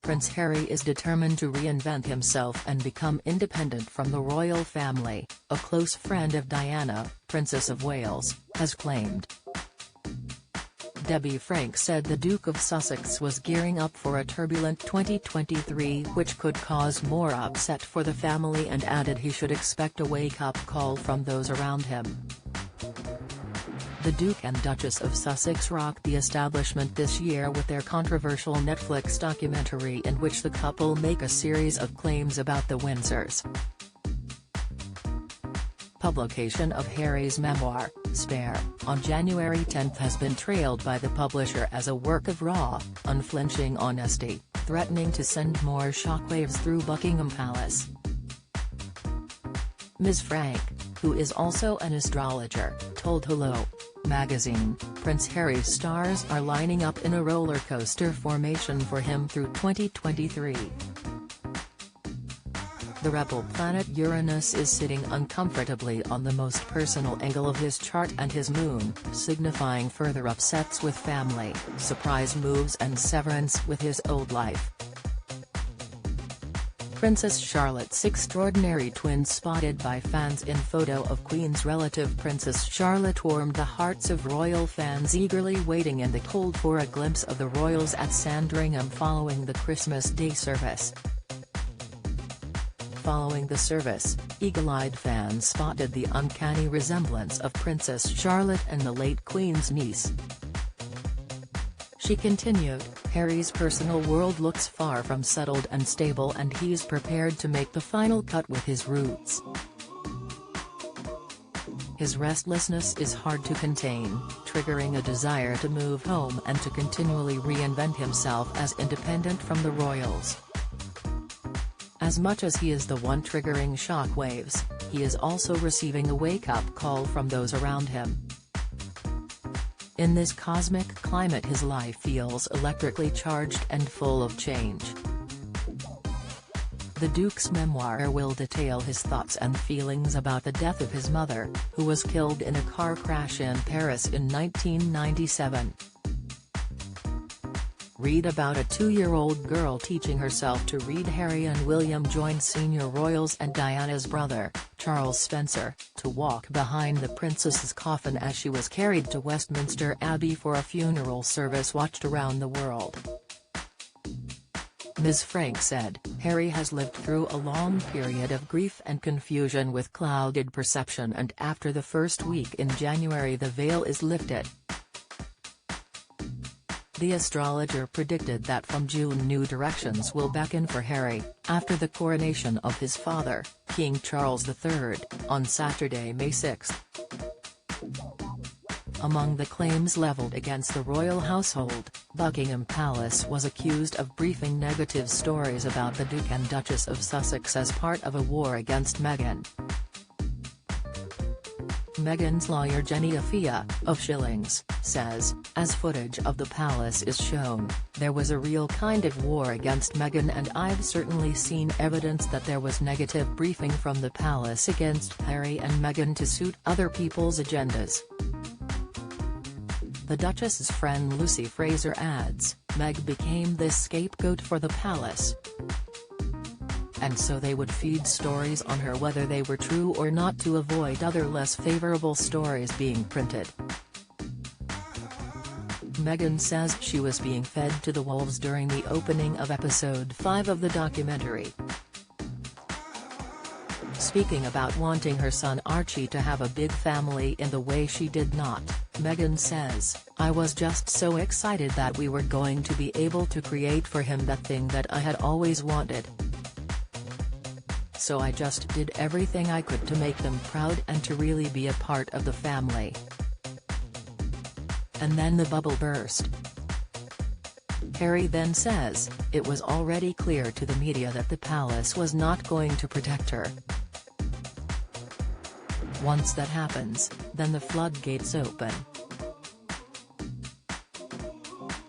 Prince Harry is determined to reinvent himself and become independent from the royal family, a close friend of Diana, Princess of Wales, has claimed. Debbie Frank said the Duke of Sussex was gearing up for a turbulent 2023 which could cause more upset for the family, and added he should expect a wake-up call from those around him. The Duke and Duchess of Sussex rocked the establishment this year with their controversial Netflix documentary in which the couple make a series of claims about the Windsors. Publication of Harry's memoir, Spare, on January 10 has been trailed by the publisher as a work of raw, unflinching honesty, threatening to send more shockwaves through Buckingham Palace. Ms. Frank, who is also an astrologer, told Hello! Magazine, Prince Harry's stars are lining up in a roller coaster formation for him through 2023. The rebel planet Uranus is sitting uncomfortably on the most personal angle of his chart and his moon, signifying further upsets with family, surprise moves and severance with his old life. Princess Charlotte's extraordinary twin spotted by fans in photo of Queen's relative Princess Charlotte warmed the hearts of royal fans eagerly waiting in the cold for a glimpse of the royals at Sandringham following the Christmas Day service. Following the service, eagle-eyed fans spotted the uncanny resemblance of Princess Charlotte and the late Queen's niece. She continued, Harry's personal world looks far from settled and stable, and he's prepared to make the final cut with his roots. His restlessness is hard to contain, triggering a desire to move home and to continually reinvent himself as independent from the royals. As much as he is the one triggering shockwaves, he is also receiving a wake-up call from those around him. In this cosmic climate his life feels electrically charged and full of change. The Duke's memoir will detail his thoughts and feelings about the death of his mother, who was killed in a car crash in Paris in 1997. Read about a 2-year-old girl teaching herself to read. Harry and William joined senior royals and Diana's brother, Charles Spencer, to walk behind the princess's coffin as she was carried to Westminster Abbey for a funeral service watched around the world. Ms. Frank said, Harry has lived through a long period of grief and confusion with clouded perception, and after the first week in January the veil is lifted. The astrologer predicted that from June new directions will beckon for Harry, after the coronation of his father, King Charles III, on Saturday, May 6. Among the claims leveled against the royal household, Buckingham Palace was accused of briefing negative stories about the Duke and Duchess of Sussex as part of a war against Meghan. Meghan's lawyer Jenny Afia, of Shillings, says, as footage of the palace is shown, there was a real kind of war against Meghan, and I've certainly seen evidence that there was negative briefing from the palace against Harry and Meghan to suit other people's agendas. The Duchess's friend Lucy Fraser adds, Meg became this scapegoat for the palace. And so they would feed stories on her whether they were true or not to avoid other less favorable stories being printed. Meghan says she was being fed to the wolves during the opening of episode 5 of the documentary. Speaking about wanting her son Archie to have a big family in the way she did not, Meghan says, I was just so excited that we were going to be able to create for him that thing that I had always wanted. So I just did everything I could to make them proud and to really be a part of the family. And then the bubble burst. Harry then says, it was already clear to the media that the palace was not going to protect her. Once that happens, then the floodgates open.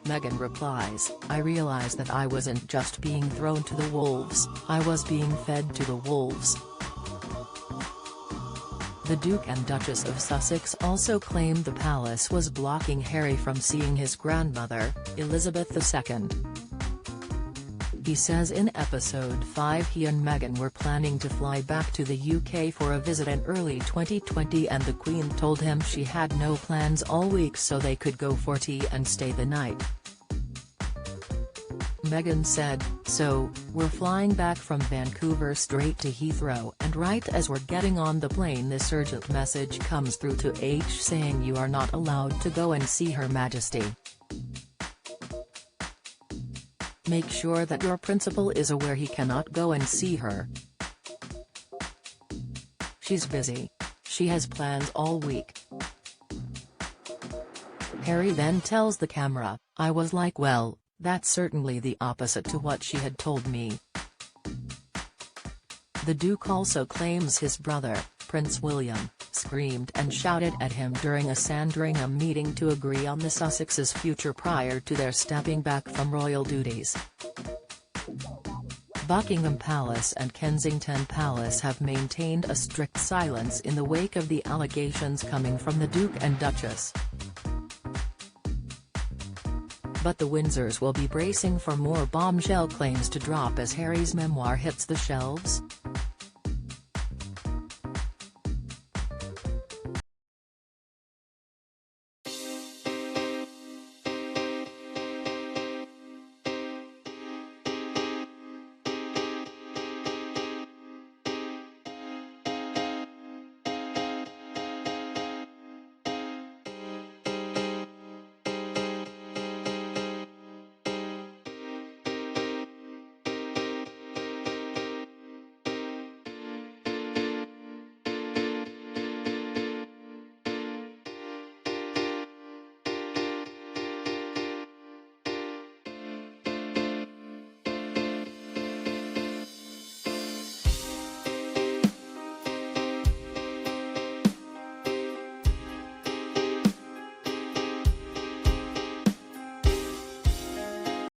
Meghan replies, I realized that I wasn't just being thrown to the wolves, I was being fed to the wolves. The Duke and Duchess of Sussex also claimed the palace was blocking Harry from seeing his grandmother, Elizabeth II. He says in episode 5 he and Meghan were planning to fly back to the UK for a visit in early 2020 and the Queen told him she had no plans all week so they could go for tea and stay the night. Meghan said, "So, we're flying back from Vancouver straight to Heathrow and right as we're getting on the plane this urgent message comes through to H saying you are not allowed to go and see Her Majesty. Make sure that your principal is aware he cannot go and see her. She's busy. She has plans all week." Harry then tells the camera, "I was like, well, that's certainly the opposite to what she had told me." The Duke also claims his brother, Prince William, screamed and shouted at him during a Sandringham meeting to agree on the Sussexes' future prior to their stepping back from royal duties. Buckingham Palace and Kensington Palace have maintained a strict silence in the wake of the allegations coming from the Duke and Duchess. But the Windsors will be bracing for more bombshell claims to drop as Harry's memoir hits the shelves.